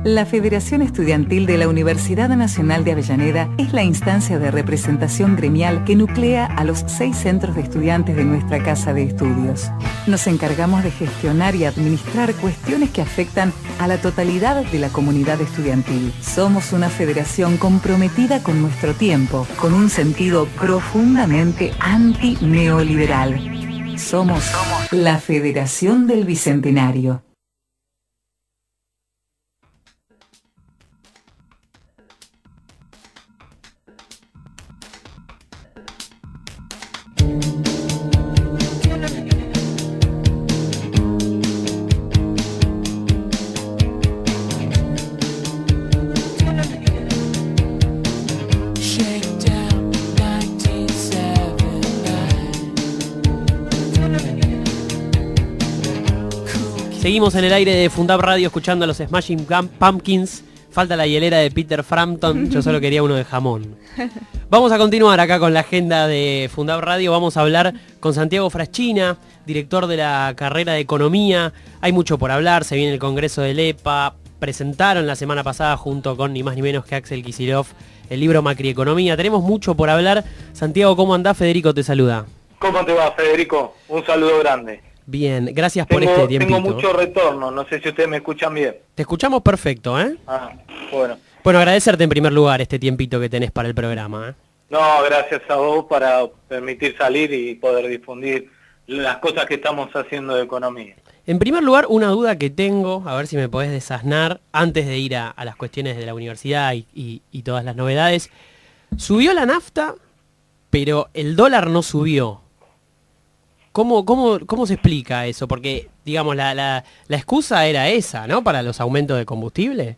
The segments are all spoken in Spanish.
La Federación Estudiantil de la Universidad Nacional de Avellaneda es la instancia de representación gremial que nuclea a los 6 centros de estudiantes de nuestra casa de estudios. Nos encargamos de gestionar y administrar cuestiones que afectan a la totalidad de la comunidad estudiantil. Somos una federación comprometida con nuestro tiempo, con un sentido profundamente anti-neoliberal. Somos la Federación del Bicentenario. Seguimos en el aire de Fundab Radio escuchando a los Smashing Pumpkins. Falta la hielera de Peter Frampton, yo solo quería uno de jamón. Vamos a continuar acá con la agenda de Fundab Radio. Vamos a hablar con Santiago Fraschina, director de la carrera de Economía. Hay mucho por hablar, se viene el Congreso del EPA. Presentaron la semana pasada junto con ni más ni menos que Axel Kicillof el libro Macrieconomía. Tenemos mucho por hablar. Santiago, ¿cómo andás? Federico te saluda. ¿Cómo te va, Federico? Un saludo grande. Bien, gracias por este tiempito. Tengo mucho retorno, no sé si ustedes me escuchan bien. Te escuchamos perfecto, ¿eh? Bueno. Bueno, agradecerte en primer lugar este tiempito que tenés para el programa, ¿eh? No, gracias a vos para permitir salir y poder difundir las cosas que estamos haciendo de economía. En primer lugar, una duda que tengo, a ver si me podés desasnar, antes de ir a las cuestiones de la universidad y todas las novedades. Subió la nafta, pero el dólar no subió. ¿Cómo se explica eso? Porque, digamos, la excusa era esa, ¿no? Para los aumentos de combustible.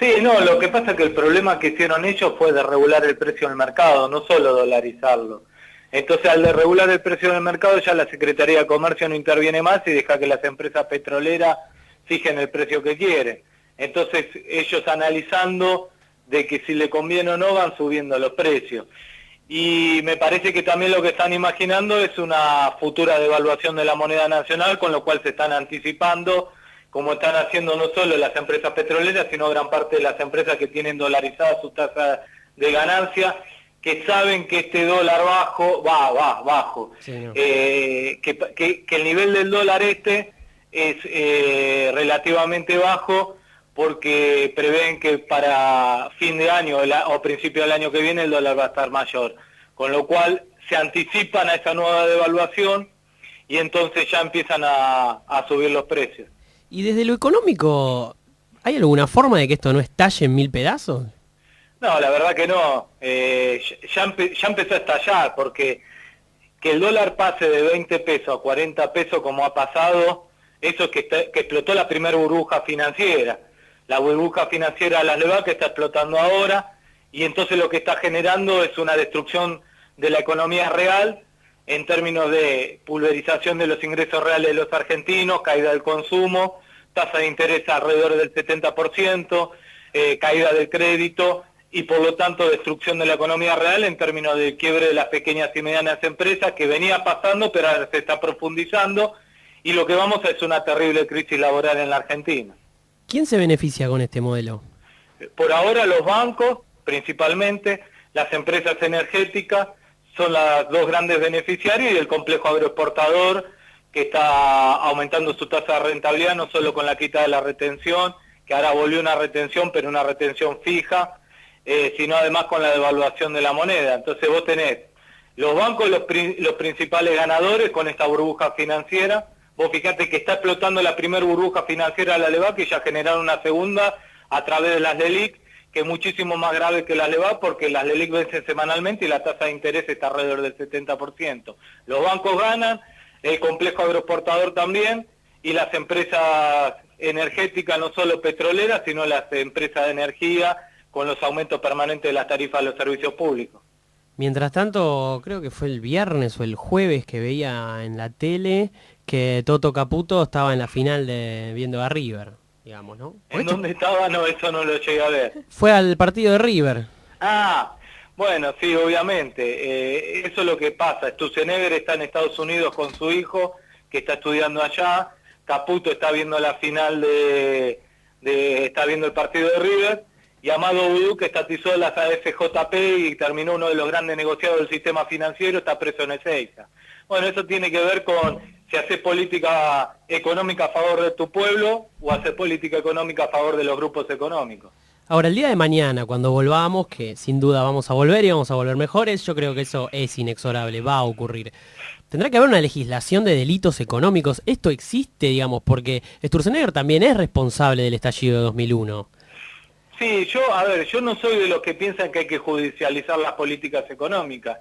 Sí, no, lo que pasa es que el problema que hicieron ellos fue de regular el precio del mercado, no solo dolarizarlo. Entonces, al de regular el precio del mercado, ya la Secretaría de Comercio no interviene más y deja que las empresas petroleras fijen el precio que quieren. Entonces, ellos analizando de que si le conviene o no, van subiendo los precios. Y me parece que también lo que están imaginando es una futura devaluación de la moneda nacional, con lo cual se están anticipando, como están haciendo no solo las empresas petroleras, sino gran parte de las empresas que tienen dolarizadas sus tasas de ganancia, que saben que este dólar bajo, sí, no. Que el nivel del dólar es relativamente bajo, porque prevén que para fin de año o principio del año que viene el dólar va a estar mayor, con lo cual se anticipan a esa nueva devaluación y entonces ya empiezan a subir los precios. Y desde lo económico, ¿hay alguna forma de que esto no estalle en 1000 pedazos? No, la verdad que no. Ya empezó a estallar, porque que el dólar pase de 20 pesos a 40 pesos como ha pasado, eso es que explotó la primera burbuja financiera. La burbuja financiera de las LEVAC que está explotando ahora, y entonces lo que está generando es una destrucción de la economía real en términos de pulverización de los ingresos reales de los argentinos, caída del consumo, tasa de interés alrededor del 70%, caída del crédito y por lo tanto destrucción de la economía real en términos de quiebre de las pequeñas y medianas empresas, que venía pasando pero ahora se está profundizando, y lo que vamos es una terrible crisis laboral en la Argentina. ¿Quién se beneficia con este modelo? Por ahora los bancos, principalmente, las empresas energéticas son las dos grandes beneficiarias, y el complejo agroexportador, que está aumentando su tasa de rentabilidad no solo con la quita de la retención, que ahora volvió una retención, pero una retención fija, sino además con la devaluación de la moneda. Entonces vos tenés los bancos los principales ganadores con esta burbuja financiera. Vos fijate que está explotando la primera burbuja financiera de la LEVAC, y ya generaron una segunda a través de las LELIQ, que es muchísimo más grave que las LEVAC, porque las LELIQ vencen semanalmente y la tasa de interés está alrededor del 70%. Los bancos ganan, el complejo agroexportador también, y las empresas energéticas, no solo petroleras, sino las empresas de energía, con los aumentos permanentes de las tarifas de los servicios públicos. Mientras tanto, creo que fue el viernes o el jueves que veía en la tele que Toto Caputo estaba en la final viendo a River, digamos, ¿no? ¿En dónde estaba? No, eso no lo llegué a ver. Fue al partido de River. Bueno, sí, obviamente. Eso es lo que pasa. Sturzenegger está en Estados Unidos con su hijo, que está estudiando allá. Caputo está viendo la final de está viendo el partido de River, y Amado Vudú, que estatizó las AFJP y terminó uno de los grandes negociados del sistema financiero, está preso en Ezeiza. Bueno, eso tiene que ver con si haces política económica a favor de tu pueblo o hacer política económica a favor de los grupos económicos. Ahora, el día de mañana, cuando volvamos, que sin duda vamos a volver y vamos a volver mejores, yo creo que eso es inexorable, va a ocurrir. Tendrá que haber una legislación de delitos económicos. Esto existe, digamos, porque Sturzenegger también es responsable del estallido de 2001. Sí, yo no soy de los que piensan que hay que judicializar las políticas económicas.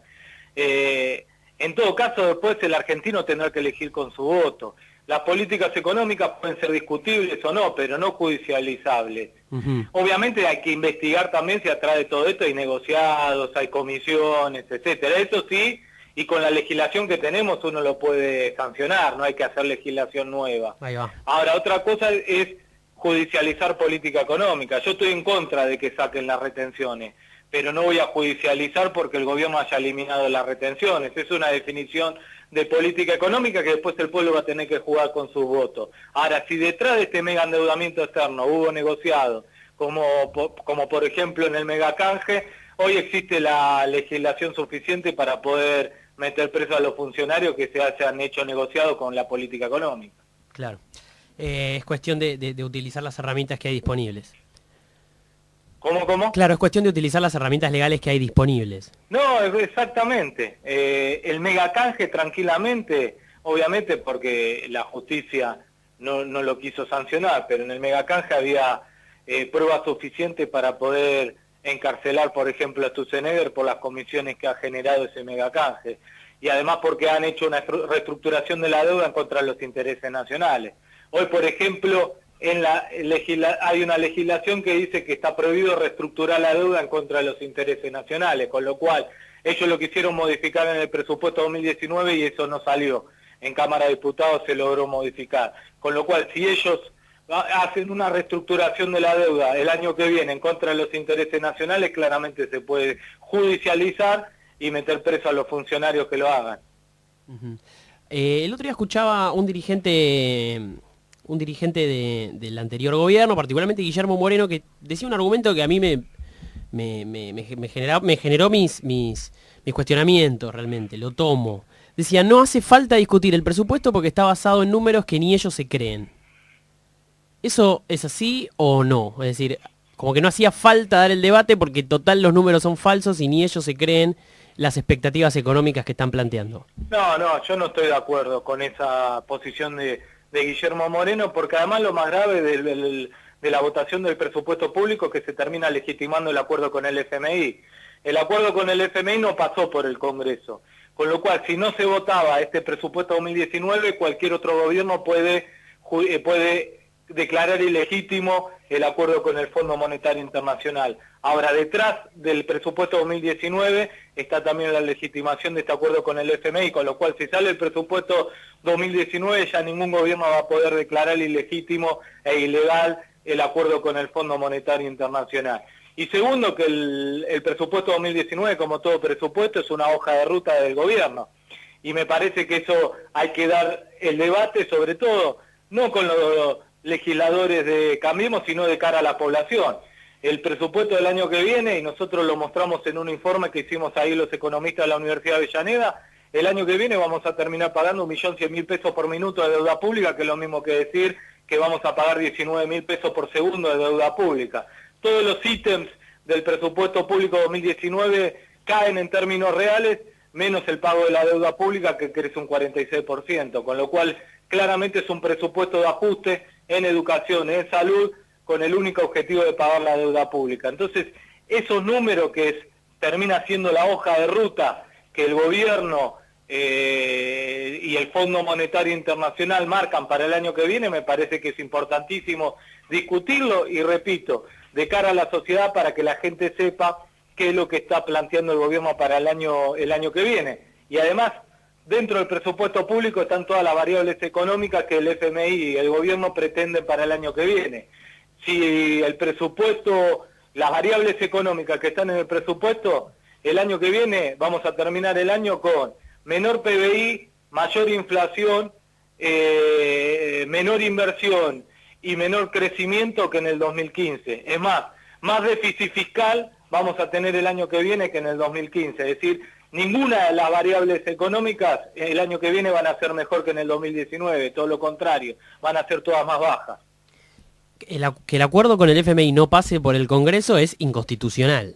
En todo caso, después el argentino tendrá que elegir con su voto. Las políticas económicas pueden ser discutibles o no, pero no judicializables. Obviamente hay que investigar también si atrás de todo esto hay negociados, hay comisiones, etcétera. Eso sí, y con la legislación que tenemos uno lo puede sancionar, no hay que hacer legislación nueva. Ahí va. Ahora, otra cosa es judicializar política económica. Yo estoy en contra de que saquen las retenciones, pero no voy a judicializar porque el gobierno haya eliminado las retenciones. Es una definición de política económica que después el pueblo va a tener que jugar con sus votos. Ahora, si detrás de este mega endeudamiento externo hubo negociado, como por ejemplo en el megacanje, hoy existe la legislación suficiente para poder meter preso a los funcionarios que se hayan hecho negociados con la política económica. Claro. Es cuestión de utilizar las herramientas que hay disponibles. ¿Cómo? Claro, es cuestión de utilizar las herramientas legales que hay disponibles. No, exactamente. El megacanje tranquilamente, obviamente porque la justicia no lo quiso sancionar, pero en el megacanje había pruebas suficientes para poder encarcelar, por ejemplo, a Sturzenegger por las comisiones que ha generado ese megacanje. Y además porque han hecho una reestructuración de la deuda en contra de los intereses nacionales. Hoy, por ejemplo, hay una legislación que dice que está prohibido reestructurar la deuda en contra de los intereses nacionales, con lo cual ellos lo quisieron modificar en el presupuesto 2019 y eso no salió. En Cámara de Diputados se logró modificar. Con lo cual, si ellos hacen una reestructuración de la deuda el año que viene en contra de los intereses nacionales, claramente se puede judicializar y meter preso a los funcionarios que lo hagan. El otro día escuchaba un dirigente del anterior gobierno, particularmente Guillermo Moreno, que decía un argumento que a mí me generó mis cuestionamientos realmente, lo tomo. Decía, no hace falta discutir el presupuesto porque está basado en números que ni ellos se creen. ¿Eso es así o no? Es decir, como que no hacía falta dar el debate porque total los números son falsos y ni ellos se creen las expectativas económicas que están planteando. No, yo no estoy de acuerdo con esa posición de Guillermo Moreno, porque además lo más grave de la votación del presupuesto público es que se termina legitimando el acuerdo con el FMI. El acuerdo con el FMI no pasó por el Congreso, con lo cual si no se votaba este presupuesto 2019, cualquier otro gobierno puede declarar ilegítimo el acuerdo con el Fondo Monetario Internacional. Ahora, detrás del presupuesto 2019 está también la legitimación de este acuerdo con el FMI, con lo cual si sale el presupuesto 2019 ya ningún gobierno va a poder declarar ilegítimo e ilegal el acuerdo con el Fondo Monetario Internacional. Y segundo, que el presupuesto 2019, como todo presupuesto, es una hoja de ruta del gobierno. Y me parece que eso hay que dar el debate, sobre todo, no con los legisladores de Cambiemos, sino de cara a la población. El presupuesto del año que viene, y nosotros lo mostramos en un informe que hicimos ahí los economistas de la Universidad de Avellaneda, el año que viene vamos a terminar pagando 1.100.000 pesos por minuto de deuda pública, que es lo mismo que decir que vamos a pagar 19.000 pesos por segundo de deuda pública. Todos los ítems del presupuesto público 2019 caen en términos reales, menos el pago de la deuda pública, que crece un 46%, con lo cual claramente es un presupuesto de ajuste en educación, en salud, con el único objetivo de pagar la deuda pública. Entonces, esos números que termina siendo la hoja de ruta que el gobierno y el Fondo Monetario Internacional marcan para el año que viene, me parece que es importantísimo discutirlo y, repito, de cara a la sociedad para que la gente sepa qué es lo que está planteando el gobierno para el año que viene. Y además, dentro del presupuesto público están todas las variables económicas que el FMI y el gobierno pretenden para el año que viene. Si el presupuesto, las variables económicas que están en el presupuesto, el año que viene vamos a terminar el año con menor PBI, mayor inflación, menor inversión y menor crecimiento que en el 2015. Es más déficit fiscal vamos a tener el año que viene que en el 2015. Es decir, ninguna de las variables económicas el año que viene van a ser mejor que en el 2019, todo lo contrario, van a ser todas más bajas. Que el acuerdo con el FMI no pase por el Congreso es inconstitucional,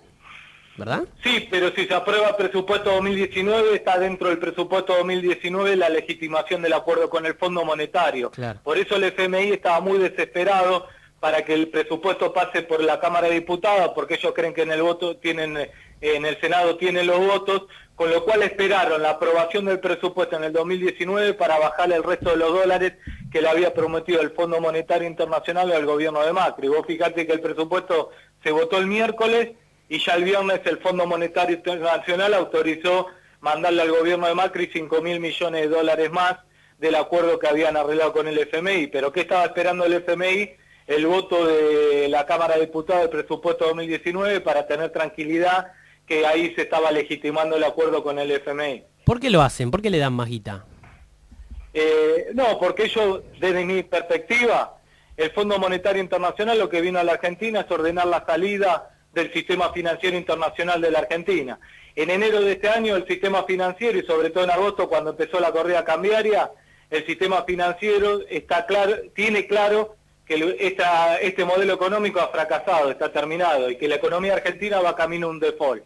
¿verdad? Sí, pero si se aprueba el presupuesto 2019, está dentro del presupuesto 2019 la legitimación del acuerdo con el Fondo Monetario. Claro. Por eso el FMI estaba muy desesperado para que el presupuesto pase por la Cámara de Diputados, porque ellos creen que en el Senado tienen los votos, con lo cual esperaron la aprobación del presupuesto en el 2019 para bajarle el resto de los dólares que le había prometido el Fondo Monetario Internacional al gobierno de Macri. Vos fíjate que el presupuesto se votó el miércoles y ya el viernes el Fondo Monetario Internacional autorizó mandarle al gobierno de Macri 5.000 millones de dólares más del acuerdo que habían arreglado con el FMI. ¿Pero qué estaba esperando el FMI? El voto de la Cámara de Diputados del presupuesto 2019 para tener tranquilidad que ahí se estaba legitimando el acuerdo con el FMI. ¿Por qué lo hacen? ¿Por qué le dan más guita? No, porque ellos, desde mi perspectiva, el Fondo Monetario Internacional lo que vino a la Argentina es ordenar la salida del sistema financiero internacional de la Argentina. En enero de este año el sistema financiero, y sobre todo en agosto cuando empezó la corrida cambiaria, el sistema financiero tiene claro que este modelo económico ha fracasado, está terminado, y que la economía argentina va camino a un default.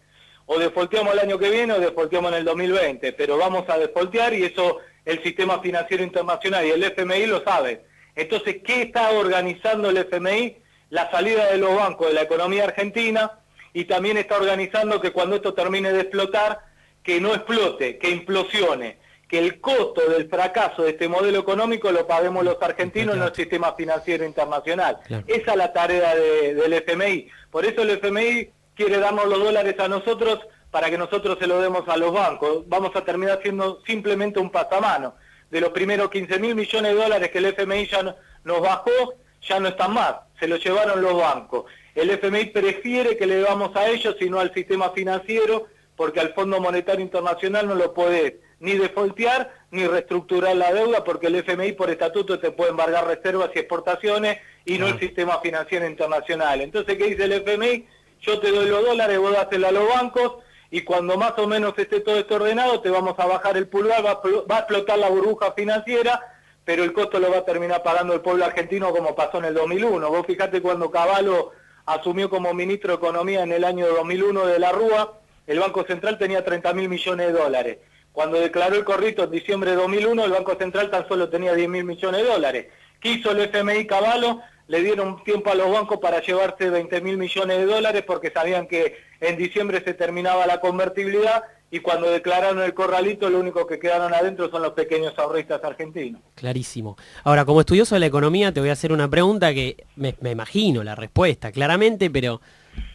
O defaulteamos el año que viene o defaulteamos en el 2020, pero vamos a defaultear y eso el sistema financiero internacional y el FMI lo sabe. Entonces, ¿qué está organizando el FMI? La salida de los bancos de la economía argentina, y también está organizando que cuando esto termine de explotar, que no explote, que implosione, que el costo del fracaso de este modelo económico lo paguemos los argentinos en el sistema financiero internacional. Claro. Esa es la tarea del FMI. Por eso el FMI quiere darnos los dólares a nosotros para que nosotros se los demos a los bancos. Vamos a terminar siendo simplemente un pasamano. De los primeros 15.000 millones de dólares que el FMI ya nos bajó, ya no están más, se los llevaron los bancos. El FMI prefiere que le damos a ellos y no al sistema financiero, porque al Fondo Monetario Internacional no lo podés ni defaultear ni reestructurar la deuda, porque el FMI por estatuto te puede embargar reservas y exportaciones y no el sistema financiero internacional. Entonces, ¿qué dice el FMI? Yo te doy los dólares, vos dáselo a los bancos, y cuando más o menos esté todo esto ordenado, te vamos a bajar el pulgar, va a explotar la burbuja financiera, pero el costo lo va a terminar pagando el pueblo argentino como pasó en el 2001. Vos fijate cuando Cavallo asumió como ministro de Economía en el año 2001 de la Rúa, el Banco Central tenía 30.000 millones de dólares. Cuando declaró el corrito en diciembre de 2001, el Banco Central tan solo tenía 10.000 millones de dólares. ¿Qué hizo el FMI Cavallo? Le dieron tiempo a los bancos para llevarse 20.000 millones de dólares porque sabían que en diciembre se terminaba la convertibilidad, y cuando declararon el corralito lo único que quedaron adentro son los pequeños ahorristas argentinos. Clarísimo. Ahora, como estudioso de la economía te voy a hacer una pregunta que me imagino la respuesta claramente, pero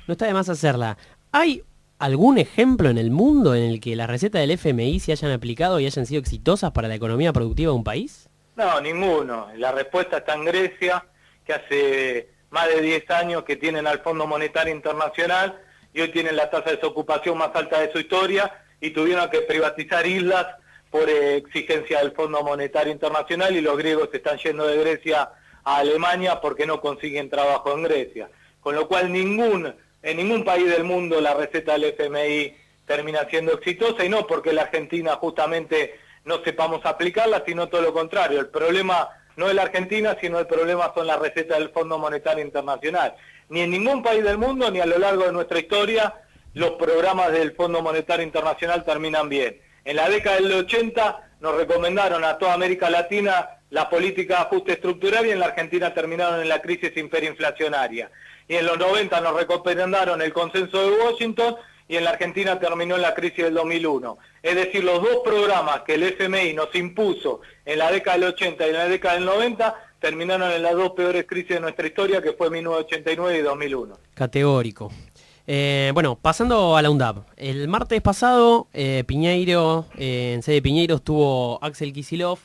no está de más hacerla. ¿Hay algún ejemplo en el mundo en el que las recetas del FMI se hayan aplicado y hayan sido exitosas para la economía productiva de un país? No, ninguno. La respuesta está en Grecia, que hace más de 10 años que tienen al Fondo Monetario Internacional y hoy tienen la tasa de desocupación más alta de su historia y tuvieron que privatizar islas por exigencia del Fondo Monetario Internacional, y los griegos se están yendo de Grecia a Alemania porque no consiguen trabajo en Grecia. Con lo cual en ningún país del mundo la receta del FMI termina siendo exitosa, y no porque la Argentina justamente no sepamos aplicarla, sino todo lo contrario. El problema no es la Argentina, sino el problema son las recetas del Fondo Monetario Internacional. Ni en ningún país del mundo, ni a lo largo de nuestra historia, los programas del Fondo Monetario Internacional terminan bien. En la década del 80 nos recomendaron a toda América Latina la política de ajuste estructural, y en la Argentina terminaron en la crisis hiperinflacionaria. Y en los 90 nos recomendaron el consenso de Washington, y en la Argentina terminó en la crisis del 2001. Es decir, los dos programas que el FMI nos impuso en la década del 80 y en la década del 90 terminaron en las dos peores crisis de nuestra historia, que fue 1989 y 2001. Categórico. Bueno, pasando a la UNDAB. El martes pasado, Piñeiro, en sede de Piñeiro estuvo Axel Kicillof,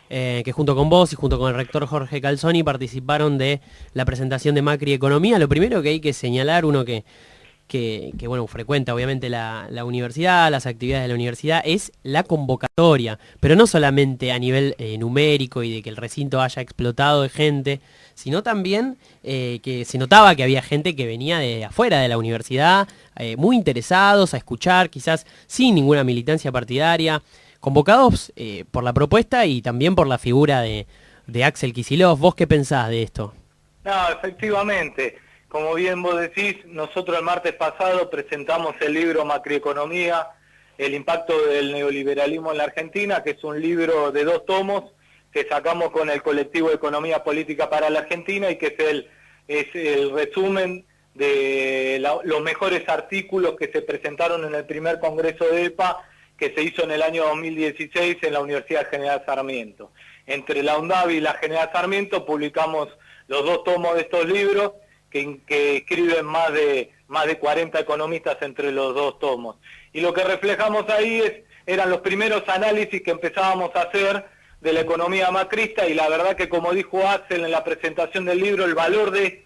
que junto con vos y junto con el rector Jorge Calzoni participaron de la presentación de Macri Economía. Lo primero que hay que señalar, uno que bueno, frecuenta obviamente la universidad, las actividades de la universidad, es la convocatoria, pero no solamente a nivel numérico y de que el recinto haya explotado de gente, sino también que se notaba que había gente que venía de afuera de la universidad, muy interesados a escuchar, quizás sin ninguna militancia partidaria, convocados por la propuesta y también por la figura de Axel Kicillof. ¿Vos qué pensás de esto? No, efectivamente. Como bien vos decís, nosotros el martes pasado presentamos el libro Macroeconomía, el impacto del neoliberalismo en la Argentina, que es un libro de 2 tomos que sacamos con el colectivo Economía Política para la Argentina y que es el resumen de los mejores artículos que se presentaron en el primer congreso de EPA que se hizo en el año 2016 en la Universidad General Sarmiento. Entre la UNDAV y la General Sarmiento publicamos los 2 tomos de estos libros que escriben más de 40 economistas entre los 2 tomos. Y lo que reflejamos ahí eran los primeros análisis que empezábamos a hacer de la economía macrista, y la verdad que, como dijo Axel en la presentación del libro, el valor de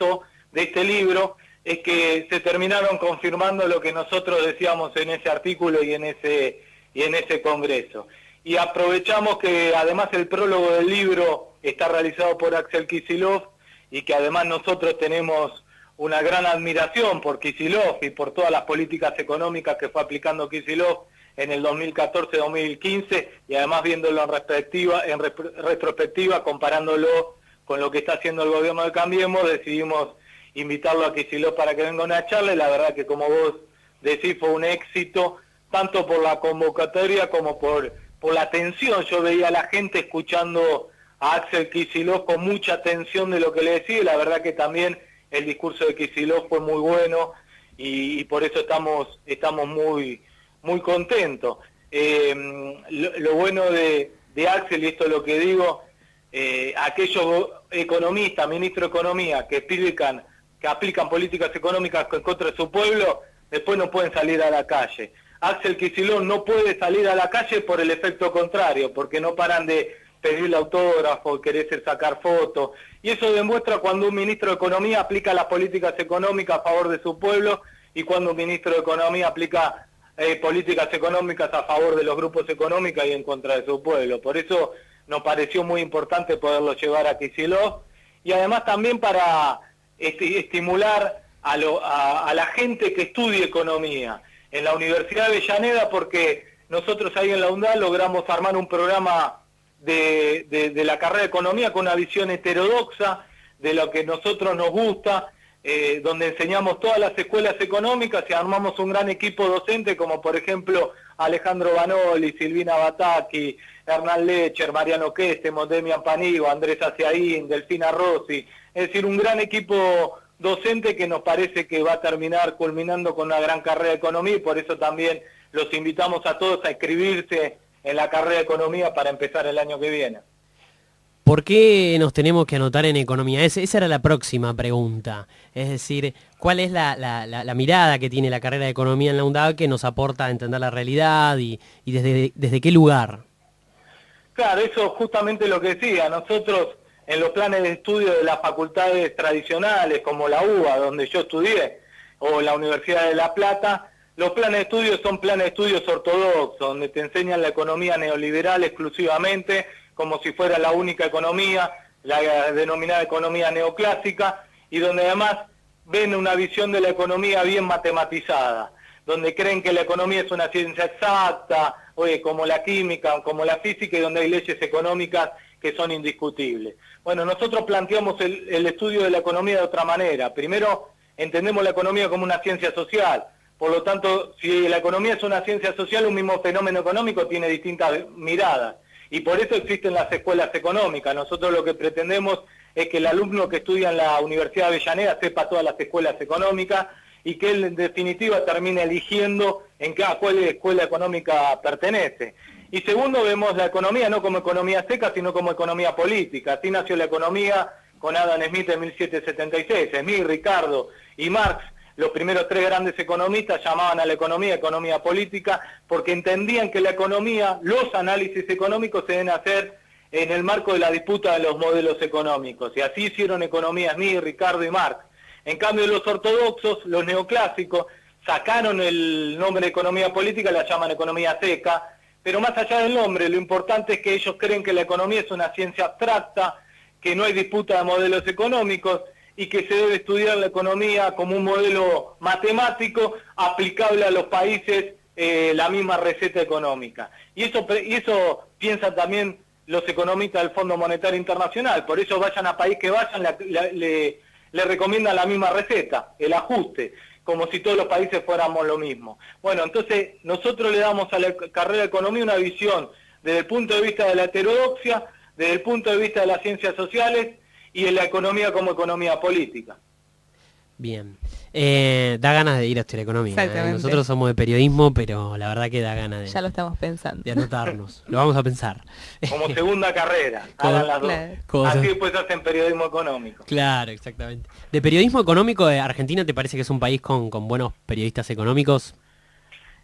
este libro es que se terminaron confirmando lo que nosotros decíamos en ese artículo y en ese congreso. Y aprovechamos que además el prólogo del libro está realizado por Axel Kicillof, y que además nosotros tenemos una gran admiración por Kicillof y por todas las políticas económicas que fue aplicando Kicillof en el 2014-2015, y además viéndolo en retrospectiva, comparándolo con lo que está haciendo el gobierno de Cambiemos, decidimos invitarlo a Kicillof para que venga a una charla, y la verdad que, como vos decís, fue un éxito, tanto por la convocatoria como por la atención. Yo veía a la gente escuchando a Axel Kicillof con mucha atención de lo que le decía, y la verdad que también el discurso de Kicillof fue muy bueno, y por eso estamos muy contentos. Lo bueno de Axel, y esto es lo que digo, aquellos economistas, ministros de Economía, que aplican políticas económicas en contra de su pueblo, después no pueden salir a la calle. Axel Kicillof no puede salir a la calle por el efecto contrario, porque no paran de pedirle autógrafo, quererse sacar fotos, y eso demuestra cuando un ministro de Economía aplica las políticas económicas a favor de su pueblo, y cuando un ministro de Economía aplica políticas económicas a favor de los grupos económicos y en contra de su pueblo. Por eso nos pareció muy importante poderlo llevar a Kicillof, y además también para estimular a la gente que estudie economía en la Universidad de Avellaneda, porque nosotros ahí en la UNDAD logramos armar un programa de la carrera de Economía con una visión heterodoxa de lo que nosotros nos gusta, donde enseñamos todas las escuelas económicas y armamos un gran equipo docente, como por ejemplo Alejandro Banoli, Silvina Bataki, Hernán Lecher, Mariano Questemo, Demian Panigo, Andrés Aciaín, Delfina Rossi, es decir, un gran equipo docente que nos parece que va a terminar culminando con una gran carrera de Economía, y por eso también los invitamos a todos a inscribirse en la carrera de Economía para empezar el año que viene. ¿Por qué nos tenemos que anotar en Economía? Esa era la próxima pregunta. Es decir, ¿cuál es la mirada que tiene la carrera de Economía en la UNDAV que nos aporta a entender la realidad y desde qué lugar? Claro, eso es justamente lo que decía. Nosotros, en los planes de estudio de las facultades tradicionales, como la UBA, donde yo estudié, o la Universidad de La Plata, los planes de estudio son planes de estudios ortodoxos, donde te enseñan la economía neoliberal exclusivamente, como si fuera la única economía, la denominada economía neoclásica, y donde además ven una visión de la economía bien matematizada, donde creen que la economía es una ciencia exacta, como la química, como la física, y donde hay leyes económicas que son indiscutibles. Bueno, nosotros planteamos el estudio de la economía de otra manera. Primero, entendemos la economía como una ciencia social. Por lo tanto, si la economía es una ciencia social, un mismo fenómeno económico tiene distintas miradas. Y por eso existen las escuelas económicas. Nosotros lo que pretendemos es que el alumno que estudia en la Universidad de Avellaneda sepa todas las escuelas económicas, y que él en definitiva termine eligiendo a cuál escuela económica pertenece. Y segundo, vemos la economía no como economía seca, sino como economía política. Así nació la economía con Adam Smith en 1776. Smith, Ricardo y Marx, los primeros 3 grandes economistas, llamaban a la economía política, porque entendían que la economía, los análisis económicos se deben hacer en el marco de la disputa de los modelos económicos. Y así hicieron economía Smith, Ricardo y Marx. En cambio, los ortodoxos, los neoclásicos, sacaron el nombre de economía política, la llaman economía seca, pero más allá del nombre, lo importante es que ellos creen que la economía es una ciencia abstracta, que no hay disputa de modelos económicos y que se debe estudiar la economía como un modelo matemático aplicable a los países, la misma receta económica. Y eso piensan también los economistas del Fondo Monetario Internacional, por eso vayan a país que vayan, le recomiendan la misma receta, el ajuste, como si todos los países fuéramos lo mismo. Bueno, entonces nosotros le damos a la carrera de Economía una visión desde el punto de vista de la heterodoxia, desde el punto de vista de las ciencias sociales y de la economía como economía política. Bien. Da ganas de ir a estudiar economía. Nosotros somos de periodismo, pero la verdad que da ganas de... Ya lo estamos pensando. De anotarnos. Lo vamos a pensar. Como segunda carrera, hagan las dos. Así después hacen periodismo económico. Claro, exactamente. ¿De periodismo económico de Argentina te parece que es un país con buenos periodistas económicos?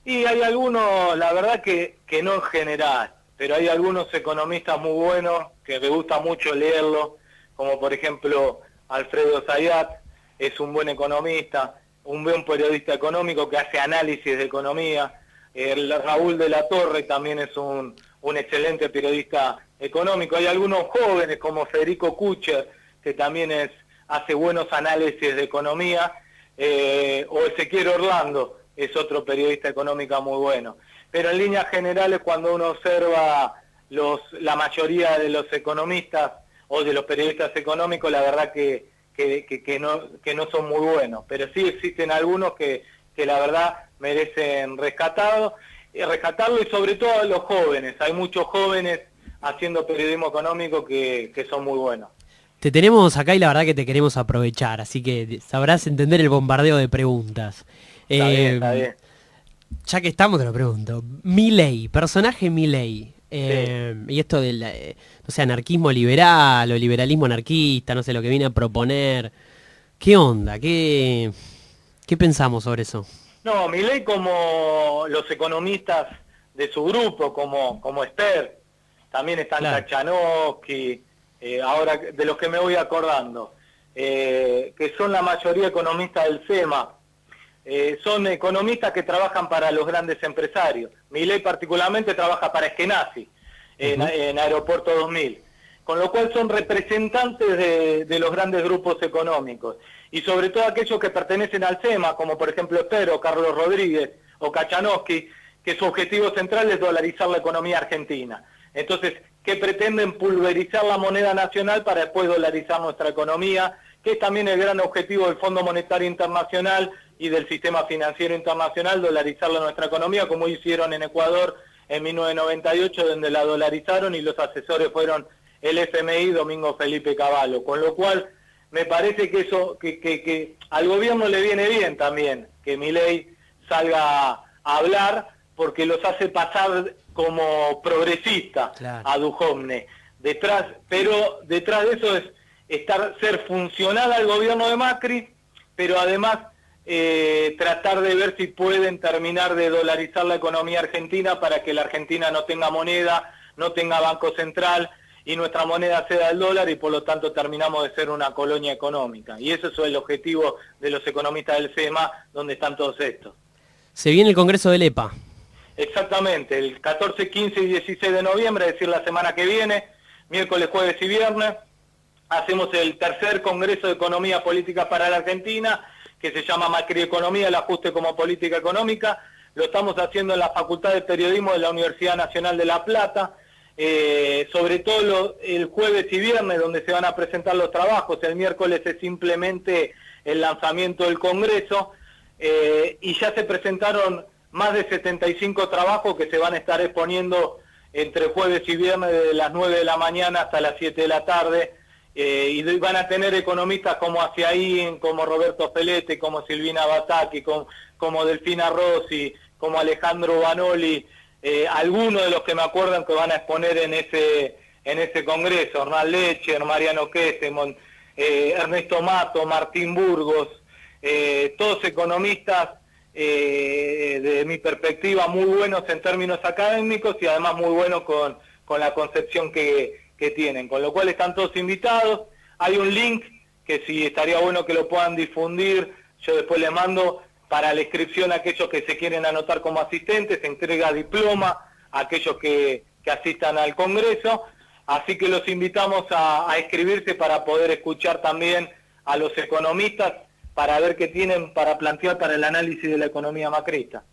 Y hay algunos, la verdad que no en general, pero hay algunos economistas muy buenos que me gusta mucho leerlos, como por ejemplo Alfredo Zayat, es un buen economista, un buen periodista económico que hace análisis de economía. Raúl de la Torre también es un excelente periodista económico. Hay algunos jóvenes como Federico Kucher, que también hace buenos análisis de economía, o Ezequiel Orlando es otro periodista económico muy bueno. Pero en líneas generales, cuando uno observa la mayoría de los economistas o de los periodistas económicos, la verdad que no son muy buenos, pero sí existen algunos que la verdad merecen rescatarlo y sobre todo a los jóvenes. Hay muchos jóvenes haciendo periodismo económico que son muy buenos. Te tenemos acá y la verdad que te queremos aprovechar, así que sabrás entender el bombardeo de preguntas. Está bien. Ya que estamos te lo pregunto. Milei, personaje Milei. Sí. Y esto del, no sé, anarquismo liberal o liberalismo anarquista, no sé, lo que viene a proponer. ¿Qué onda? ¿Qué pensamos sobre eso? No, Milei, como los economistas de su grupo, como Esper, también están Claro. Kachanowski, ahora de los que me voy acordando, que son la mayoría economistas del SEMA, son economistas que trabajan para los grandes empresarios. Milei particularmente trabaja para Eskenazi, en Aeropuerto 2000, con lo cual son representantes de los grandes grupos económicos, y sobre todo aquellos que pertenecen al SEMA, como por ejemplo Espero, Carlos Rodríguez o Kachanowski, que su objetivo central es dolarizar la economía argentina. Entonces, que pretenden pulverizar la moneda nacional para después dolarizar nuestra economía, que es también el gran objetivo del Fondo Monetario Internacional y del sistema financiero internacional, dolarizar nuestra economía, como hicieron en Ecuador en 1998, donde la dolarizaron y los asesores fueron el FMI, Domingo Felipe Cavallo. Con lo cual, me parece que eso, que al gobierno le viene bien también, que Milei salga a hablar, porque los hace pasar como progresista, Claro. a Duhovne. Pero detrás de eso es ser funcional al gobierno de Macri, pero además tratar de ver si pueden terminar de dolarizar la economía argentina para que la Argentina no tenga moneda, no tenga banco central y nuestra moneda sea el dólar, y por lo tanto terminamos de ser una colonia económica. Y ese es el objetivo de los economistas del SEMA, donde están todos estos. Se viene el Congreso del EPA. Exactamente, el 14, 15 y 16 de noviembre, es decir, la semana que viene, miércoles, jueves y viernes, hacemos el tercer Congreso de Economía Política para la Argentina, que se llama Macrieconomía, el ajuste como política económica. Lo estamos haciendo en la Facultad de Periodismo de la Universidad Nacional de La Plata, sobre todo el jueves y viernes, donde se van a presentar los trabajos. El miércoles es simplemente el lanzamiento del Congreso, y ya se presentaron más de 75 trabajos que se van a estar exponiendo entre jueves y viernes, desde las 9 de la mañana hasta las 7 de la tarde, y van a tener economistas como Aciaín, como Roberto Felete, como Silvina Bataki, como Delfina Rossi, como Alejandro Banoli, algunos de los que me acuerdan que van a exponer en ese congreso: Hernán Lecher, Mariano Kessemon, Ernesto Mato, Martín Burgos, todos economistas de mi perspectiva muy buenos en términos académicos y además muy buenos con la concepción que tienen, con lo cual están todos invitados. Hay un link que si estaría bueno que lo puedan difundir, yo después les mando para la inscripción a aquellos que se quieren anotar como asistentes, se entrega diploma a aquellos que asistan al Congreso, Así que los invitamos a escribirse para poder escuchar también a los economistas para ver qué tienen para plantear para el análisis de la economía macrista.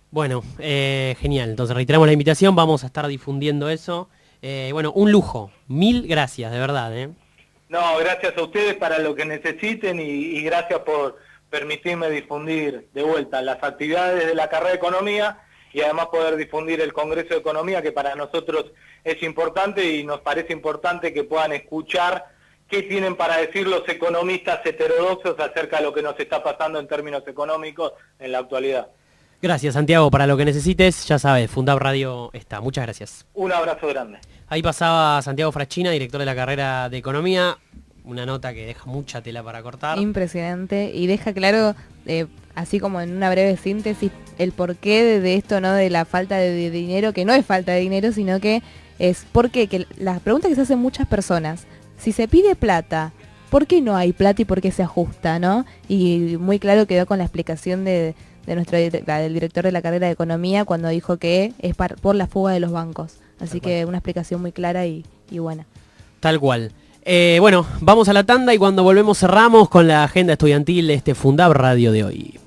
Bueno, genial. Entonces reiteramos la invitación, vamos a estar difundiendo eso. Bueno, un lujo. 1000 gracias, de verdad. No, gracias a ustedes para lo que necesiten y gracias por permitirme difundir de vuelta las actividades de la carrera de Economía y además poder difundir el Congreso de Economía, que para nosotros es importante y nos parece importante que puedan escuchar qué tienen para decir los economistas heterodoxos acerca de lo que nos está pasando en términos económicos en la actualidad. Gracias, Santiago. Para lo que necesites, ya sabes, Fundab Radio está. Muchas gracias. Un abrazo grande. Ahí pasaba Santiago Fraschina, director de la carrera de Economía. Una nota que deja mucha tela para cortar. Impresionante, y deja claro, así como en una breve síntesis, el porqué de esto, ¿no? De la falta de dinero, que no es falta de dinero, sino que es porque que la pregunta que se hacen muchas personas, si se pide plata, ¿por qué no hay plata y por qué se ajusta, no? Y muy claro quedó con la explicación del director de la carrera de Economía cuando dijo que es por la fuga de los bancos. Así que una explicación muy clara y buena. Tal cual. Bueno, vamos a la tanda y cuando volvemos cerramos con la agenda estudiantil de este Fundab Radio de hoy.